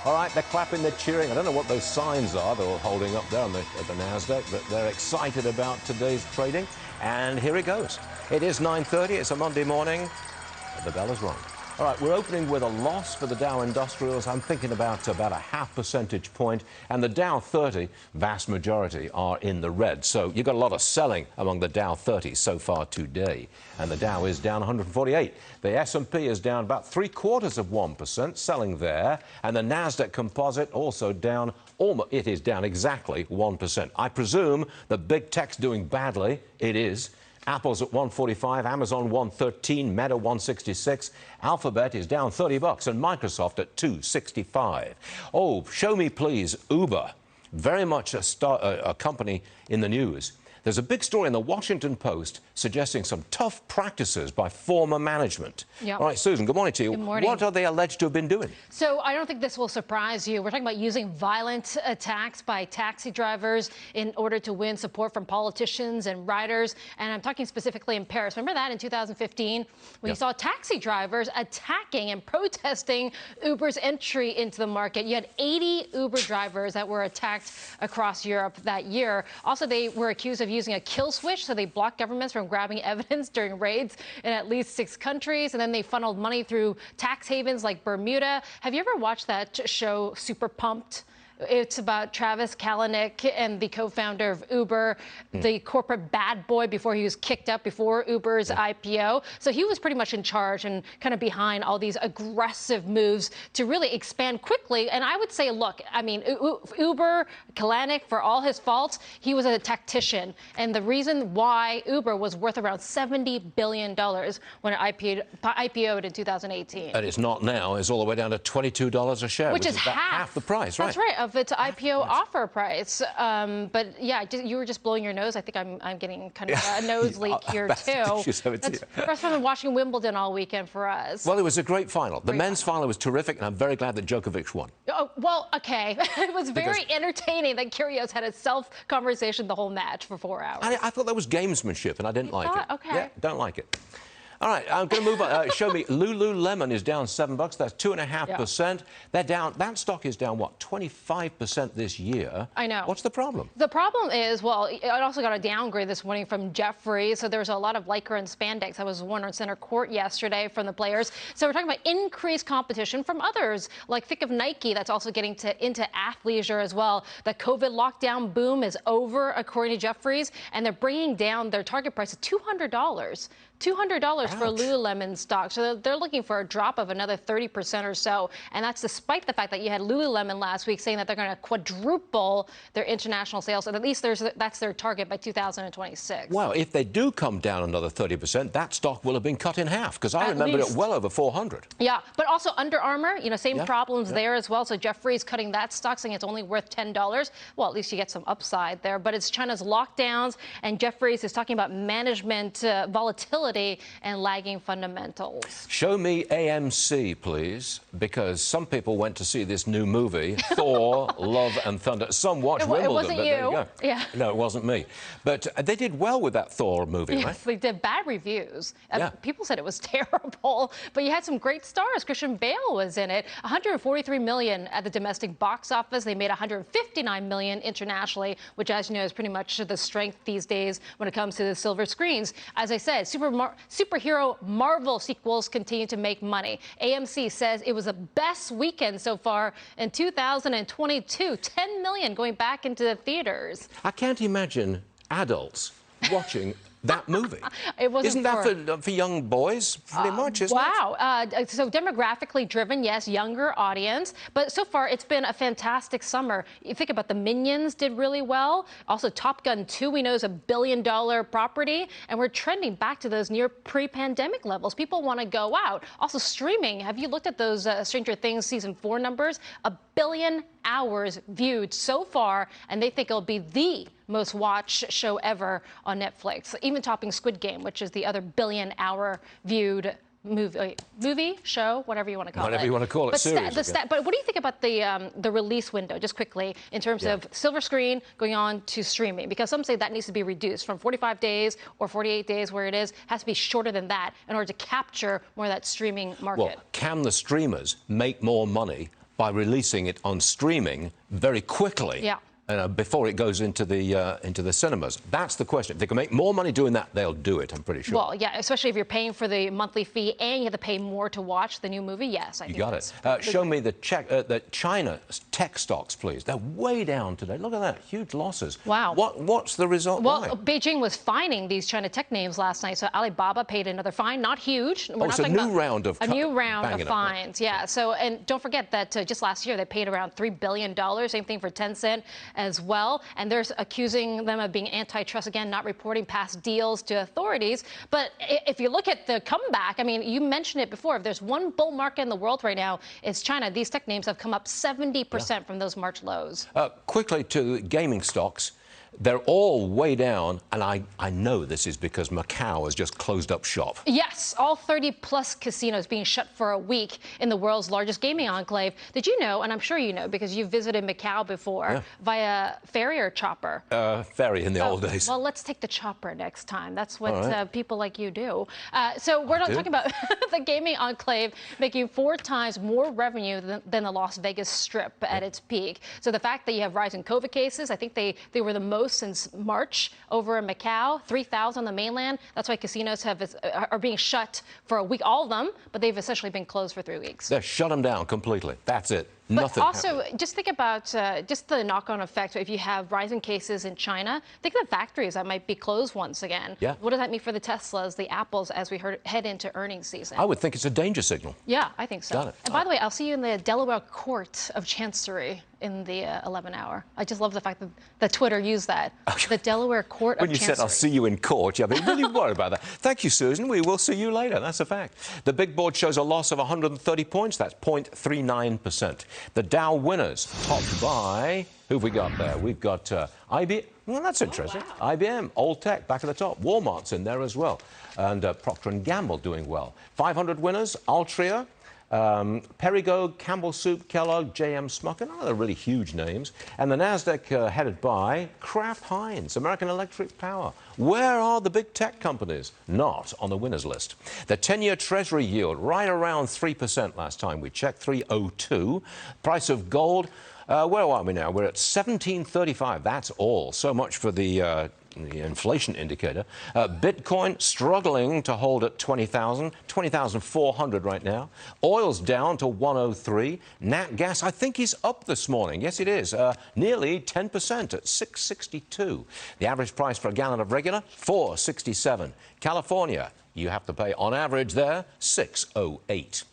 All right, they're clapping, they're cheering. I don't know what those signs are they're all holding up there at the NASDAQ, but they're excited about today's trading. And here it goes. It is 9:30. It's a Monday morning. The bell is rung. All right, we're opening with a loss for the Dow Industrials. I'm thinking about a half percentage point. And the Dow 30, vast majority, are in the red. So you've got a lot of selling among the Dow 30 so far today. And the Dow is down 148. The S&P is down about 0.75%, selling there. And the NASDAQ Composite also down, it is down exactly 1%. I presume the big tech's doing badly. It is. Apple's at 145, Amazon 113, Meta 166, Alphabet is down $30, and Microsoft at 265. Oh, show me please, Uber, very much a company in the news. There's a big story in the Washington Post suggesting some tough practices by former management. Yep. All right, Susan, good morning to you. Good morning. What are they alleged to have been doing? So I don't think this will surprise you. We're talking about using violent attacks by taxi drivers in order to win support from politicians and riders. And I'm talking specifically in Paris. Remember that in 2015 when you saw taxi drivers attacking and protesting Uber's entry into the market? You had 80 Uber drivers that were attacked across Europe that year. Also, they were accused of using a kill switch, so they blocked governments from grabbing evidence during raids in at least 6 countries, and then they funneled money through tax havens like Bermuda. Have you ever watched that show Super Pumped? It's about Travis Kalanick and the co-founder of Uber, the corporate bad boy before he was kicked out before Uber's IPO. So he was pretty much in charge and kind of behind all these aggressive moves to really expand quickly. And I would say, look, I mean, Uber, Kalanick, for all his faults, he was a tactician. And the reason why Uber was worth around $70 billion when it IPO'd in 2018. And it's not now. It's all the way down to $22 a share, which is half the price, right? That's right. Of its IPO offer price. But yeah, you were just blowing your nose. I think I'm getting kind of a nose leak here too. That's first time I'm watching Wimbledon all weekend for us. Well, it was a great final. The men's final was terrific, and I'm very glad that Djokovic won. Oh, well, okay. It was very entertaining that Kyrgios had a self-conversation the whole match for 4 hours. I thought that was gamesmanship, and I didn't like it. Okay. Yeah, don't like it. All right, I'm going to move on. Show me. Lululemon is down $7. That's 2.5%. They're down. That stock is down, what, 25% this year? I know. What's the problem? The problem is, well, it also got a downgrade this morning from Jefferies. So there's a lot of Lycra and spandex that was worn on center court yesterday from the players. So we're talking about increased competition from others, like think of Nike, that's also getting into athleisure as well. The COVID lockdown boom is over, according to Jefferies, and they're bringing down their target price to $200. $200 for Lululemon stock. So they're looking for a drop of another 30% or so. And that's despite the fact that you had Lululemon last week saying that they're going to quadruple their international sales. And at least that's their target by 2026. Well, if they do come down another 30%, that stock will have been cut in half, because I remember it well over 400. Yeah, but also Under Armour, same problems there as well. So Jefferies cutting that stock, saying it's only worth $10. Well, at least you get some upside there. But it's China's lockdowns, and Jefferies is talking about management volatility and lagging fundamentals. Show me AMC, please, because some people went to see this new movie, Thor, Love and Thunder. Some watched Wimbledon, it wasn't but there you go. Yeah. No, it wasn't me. But they did well with that Thor movie, right? Yes, they did. Bad reviews. People said it was terrible, but you had some great stars. Christian Bale was in it. $143 million at the domestic box office. They made $159 million internationally, which, as you know, is pretty much the strength these days when it comes to the silver screens. As I said, superhero Marvel sequels continue to make money. AMC says it was the best weekend so far in 2022. $10 million going back into the theaters. I can't imagine adults watching that movie. Isn't that for young boys, pretty much, isn't it? Wow. So demographically driven, yes, younger audience. But so far, it's been a fantastic summer. You think about the Minions did really well. Also, Top Gun 2, we know, is $1 billion property. And we're trending back to those near pre-pandemic levels. People want to go out. Also, streaming. Have you looked at those Stranger Things Season 4 numbers? 1 billion hours viewed so far, and they think it'll be the most watched show ever on Netflix, even topping Squid Game, which is the other billion-hour viewed movie, show, whatever you want to call it. Whatever you want to call it, series. But what do you think about the release window, just quickly, in terms of silver screen going on to streaming? Because some say that needs to be reduced from 45 days or 48 days, where it is, has to be shorter than that in order to capture more of that streaming market. Well, can the streamers make more money by releasing it on streaming very quickly. Yeah. Before it goes into the cinemas. That's the question. If they can make more money doing that, they'll do it, I'm pretty sure. Well, yeah, especially if you're paying for the monthly fee and you have to pay more to watch the new movie. Yes, I think you got it. Show me the China tech stocks, please. They're way down today. Look at that, huge losses. Wow. What's the result? Well, Why? Beijing was fining these China tech names last night, so Alibaba paid another fine, not huge. We're not talking about a new round of fines. Right? Yeah. So, and don't forget that just last year they paid around $3 billion. Same thing for Tencent as well. And they're accusing them of being antitrust, again, not reporting past deals to authorities. But if you look at the comeback, I mean, you mentioned it before. If there's one bull market in the world right now, it's China. These tech names have come up 70% from those March lows. Quickly to gaming stocks. They're all way down, and I know this is because Macau has just closed up shop. Yes, all 30-plus casinos being shut for a week in the world's largest gaming enclave. Did you know, and I'm sure you know because you've visited Macau before, via ferry or chopper? Ferry in the old days. Well, let's take the chopper next time. That's what people like you do. So we're not talking about the gaming enclave making 4 times more revenue than the Las Vegas Strip at its peak. So the fact that you have rising COVID cases, I think they were the most since March over in Macau, 3,000 on the mainland. That's why casinos are being shut for a week, all of them, but they've essentially been closed for 3 weeks. They've shut them down completely. That's it. But also, just think about just the knock-on effect. If you have rising cases in China, think of the factories that might be closed once again. Yeah. What does that mean for the Teslas, the Apples, as we head into earnings season? I would think it's a danger signal. Yeah, I think so. Got it. And by the way, I'll see you in the Delaware Court of Chancery in the 11 hour. I just love the fact that Twitter used that. The Delaware Court of Chancery. When you said, I'll see you in court, yeah, but really worried about that. Thank you, Susan. We will see you later. That's a fact. The big board shows a loss of 130 points. That's 0.39%. The Dow winners, topped by, who have we got there? We've got IBM. Well, that's interesting. Oh, wow. IBM, Old Tech, back at the top. Walmart's in there as well. And Procter & Gamble doing well. 500 winners, Altria, Perrigo, Campbell Soup, Kellogg, J.M. Smucker, none of the really huge names. And the NASDAQ headed by Kraft Heinz, American Electric Power. Where are the big tech companies? Not on the winners list. The 10-year Treasury yield right around 3% last time we checked, 3.02. Price of gold, where are we now? We're at 17.35. That's all. So much for the inflation indicator. Bitcoin struggling to hold at 20,000, 20,400 right now. Oil's down to 103. Nat gas, I think, is up this morning. Yes, it is. Nearly 10% at 662. The average price for a gallon of regular, 4.67. California, you have to pay on average there, 6.08.